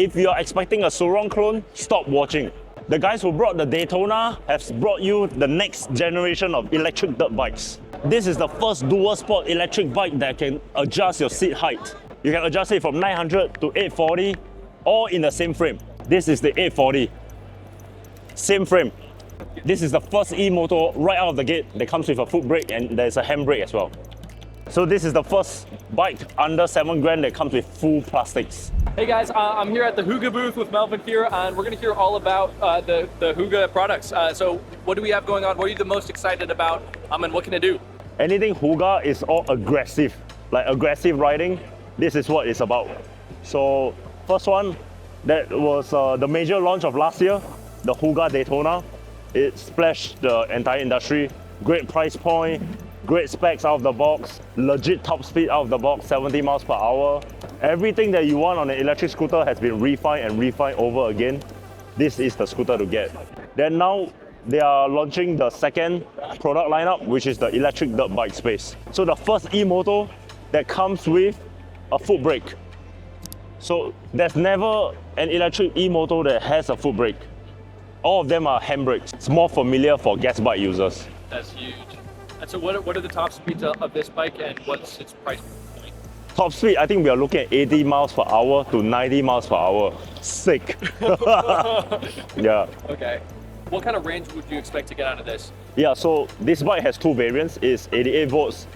if you're expecting a Surron clone, stop watching. The guys who brought the Daytona have brought you the next generation of electric dirt bikes. This is the first dual sport electric bike that can adjust your seat height. You can adjust it from 900 to 840, all in the same frame. This is the 840, same frame. This is the first e-motor right out of the gate that comes with a foot brake and there's a handbrake as well. So this is the first bike under 7 grand that comes with full plastics. Hey guys, I'm here at the Hooga booth with Melvin here, and we're going to hear all about the Hooga products. So what do we have going on? What are you the most excited about, and what can it do? Anything Hooga is all aggressive, like aggressive riding. This is what it's about. So first one, that was the major launch of last year, the Hooga Daytona. It splashed the entire industry. Great price point, great specs out of the box, legit top speed out of the box, 70 miles per hour. Everything that you want on an electric scooter has been refined and refined over again. This is the scooter to get. Then now they are launching the second product lineup, which is the electric dirt bike space. So the first e-moto that comes with a foot brake. So there's never an electric e-moto that has a foot brake. All of them are handbrakes. It's more familiar for gas bike users. That's huge. And so what are the top speeds of this bike, and what's its price point? Top speed, I think we are looking at 80 miles per hour to 90 miles per hour. Sick. Yeah. Okay. What kind of range would you expect to get out of this? Yeah, so this bike has two variants. It's 88 volts,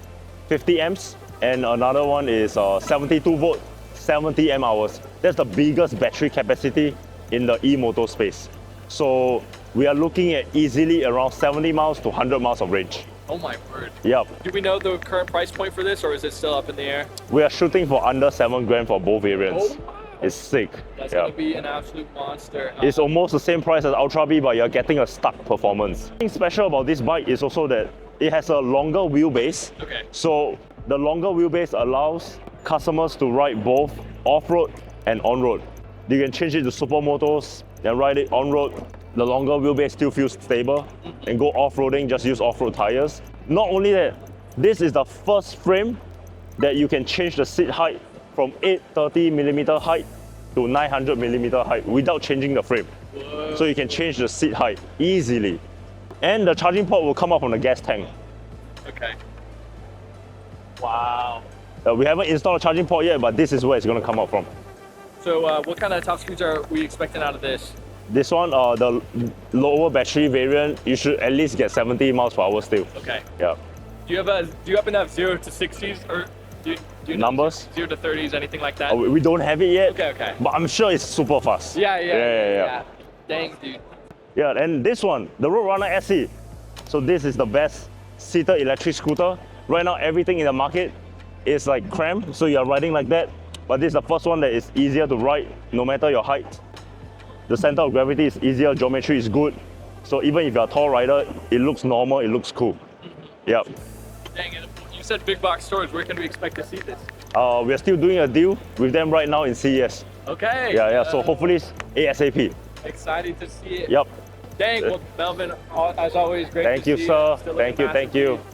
50 amps, and another one is 72 volt, 70 amp hours. That's the biggest battery capacity in the e-moto space. So we are looking at easily around 70 miles to 100 miles of range. Oh my word. Yep. Do we know the current price point for this, or is it still up in the air? We are shooting for under 7 grand for both variants. Oh, it's sick. That's going to be an absolute monster. It's almost the same price as Ultra B, but you're getting a stuck performance. Something special about this bike is also that it has a longer wheelbase. Okay. So the longer wheelbase allows customers to ride both off-road and on-road. You can change it to supermotos and ride it on-road. The longer wheelbase still feels stable, and go off-roading, just use off-road tires. Not only that, this is the first frame that you can change the seat height from 830mm height to 900mm height without changing the frame. Whoa. So you can change the seat height easily. And the charging port will come up from the gas tank. Okay. Wow. We haven't installed a charging port yet, but this is where it's going to come out from. So what kind of top speeds are we expecting out of this? This one, the lower battery variant, you should at least get 70 miles per hour still. Okay. Yeah. Do you happen to have 0 to 60s, or do you Numbers? 0 to 30s, anything like that? We don't have it yet. Okay. But I'm sure it's super fast. Yeah. Dang, dude. Yeah, and this one, the Roadrunner SE. So this is the best seated electric scooter. Right now, everything in the market is like cramped, so you're riding like that. But this is the first one that is easier to ride, no matter your height. The center of gravity is easier, geometry is good. So even if you're a tall rider, it looks normal, it looks cool. Yep. Dang it. You said big box stores. Where can we expect to see this? We're still doing a deal with them right now in CES. Okay. Yeah. So hopefully it's ASAP. Excited to see it. Yep. Dang, well, Melvin, as always, great Thank to you, see sir. Still Thank looking you. massive.